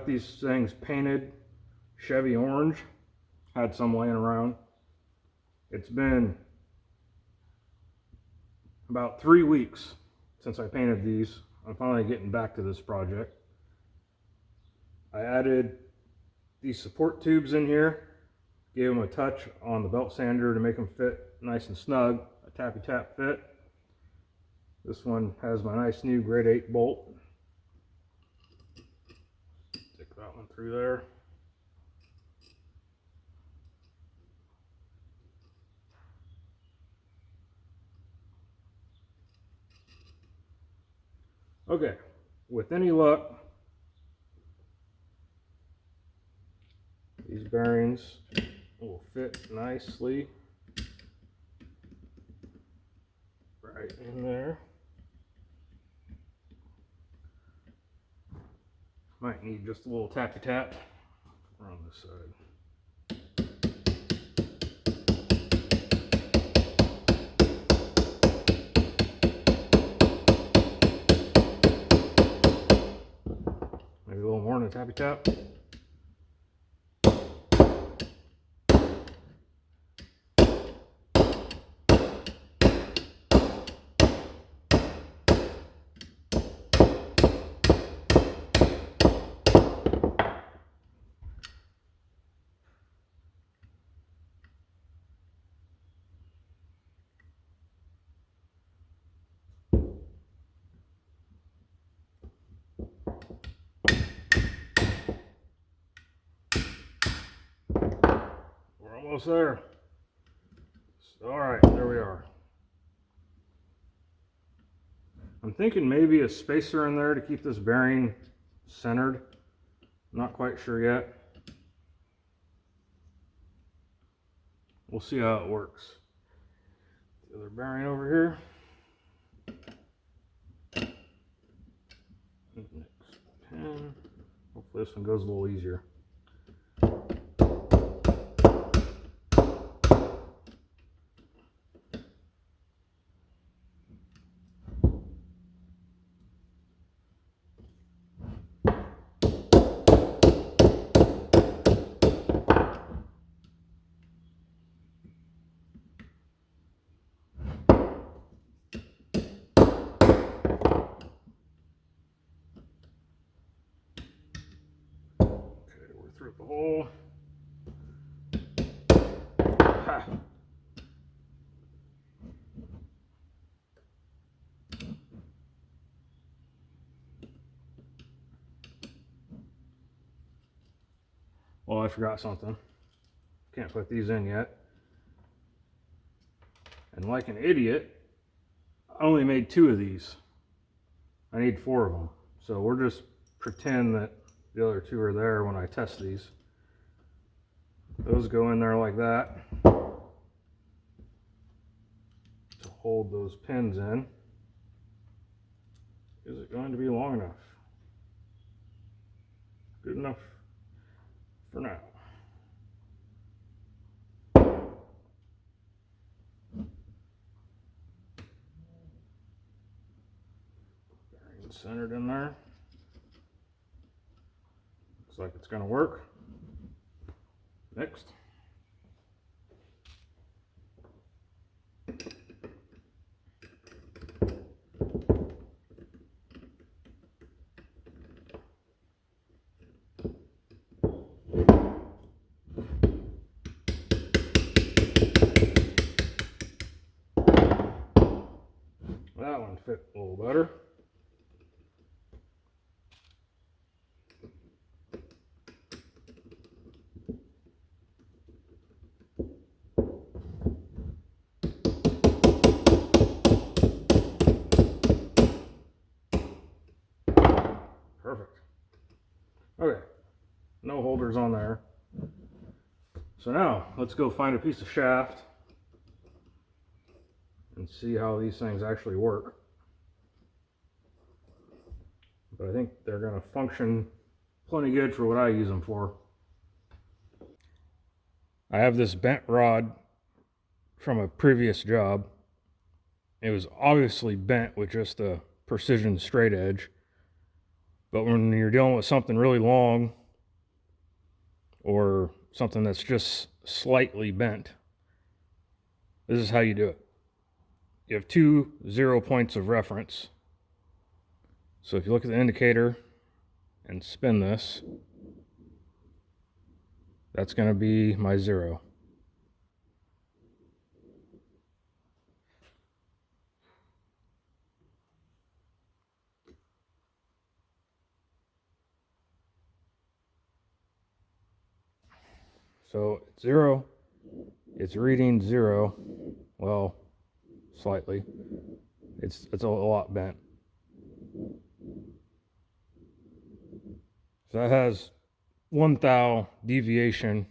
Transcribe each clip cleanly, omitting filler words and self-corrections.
got these things painted Chevy orange. Had some laying around. It's been about 3 weeks since I painted these. I'm finally getting back to this project. I added these support tubes in here, gave them a touch on the belt sander to make them fit nice and snug, a tappy tap fit. This one has my nice new grade 8 bolt. Stick that one through there. Okay, with any luck, these bearings will fit nicely right in there. Might need just a little tappy tap around this side. Maybe a little more than a tappy tap. Almost there. All right, there we are. I'm thinking maybe a spacer in there to keep this bearing centered. Not quite sure yet. We'll see how it works. The other bearing over here. Next pin. Hopefully this one goes a little easier. Through the hole. Ha. Well, I forgot something. Can't put these in yet. And like an idiot, I only made 2 of these. I need 4 of them. So we're just pretend that the other 2 are there when I test these. Those go in there like that to hold those pins in. Is it going to be long enough? Good enough for now. Bearing centered in there. Looks like it's going to work. Next. That one fit a little better. Perfect. Okay, no holders on there. So now let's go find a piece of shaft and see how these things actually work. But I think they're going to function plenty good for what I use them for. I have this bent rod from a previous job. It was obviously bent with just a precision straight edge, But when you're dealing with something really long or something that's just slightly bent, this is how you do it. You have 2 0 points of reference. So if you look at the indicator and spin this, that's going to be my 0. So it's 0, it's reading 0, well, slightly. It's a lot bent. So that has 1 thou deviation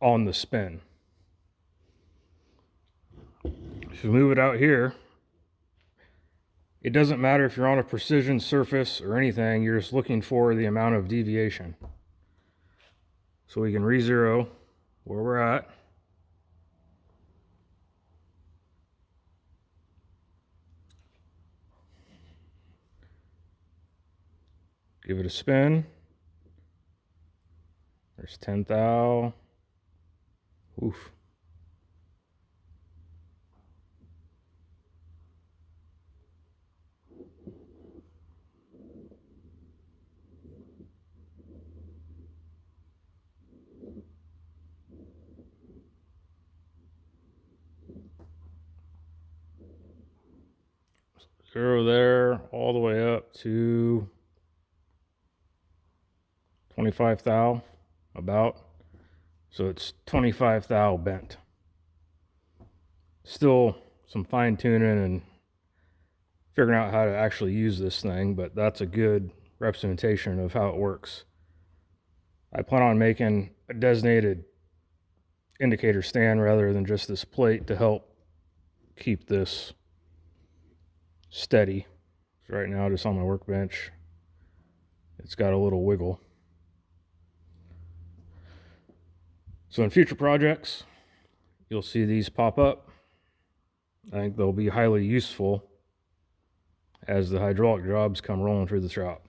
on the spin. If you move it out here, it doesn't matter if you're on a precision surface or anything, you're just looking for the amount of deviation. So we can re-zero where we're at. Give it a spin. There's 10 thou. Oof. Zero there, all the way up to 25 thou, about. So it's 25 thou bent. Still some fine tuning and figuring out how to actually use this thing, but that's a good representation of how it works. I plan on making a designated indicator stand rather than just this plate to help keep this steady. So right now, just on my workbench, it's got a little wiggle. So in future projects, you'll see these pop up. I think they'll be highly useful as the hydraulic jobs come rolling through the shop.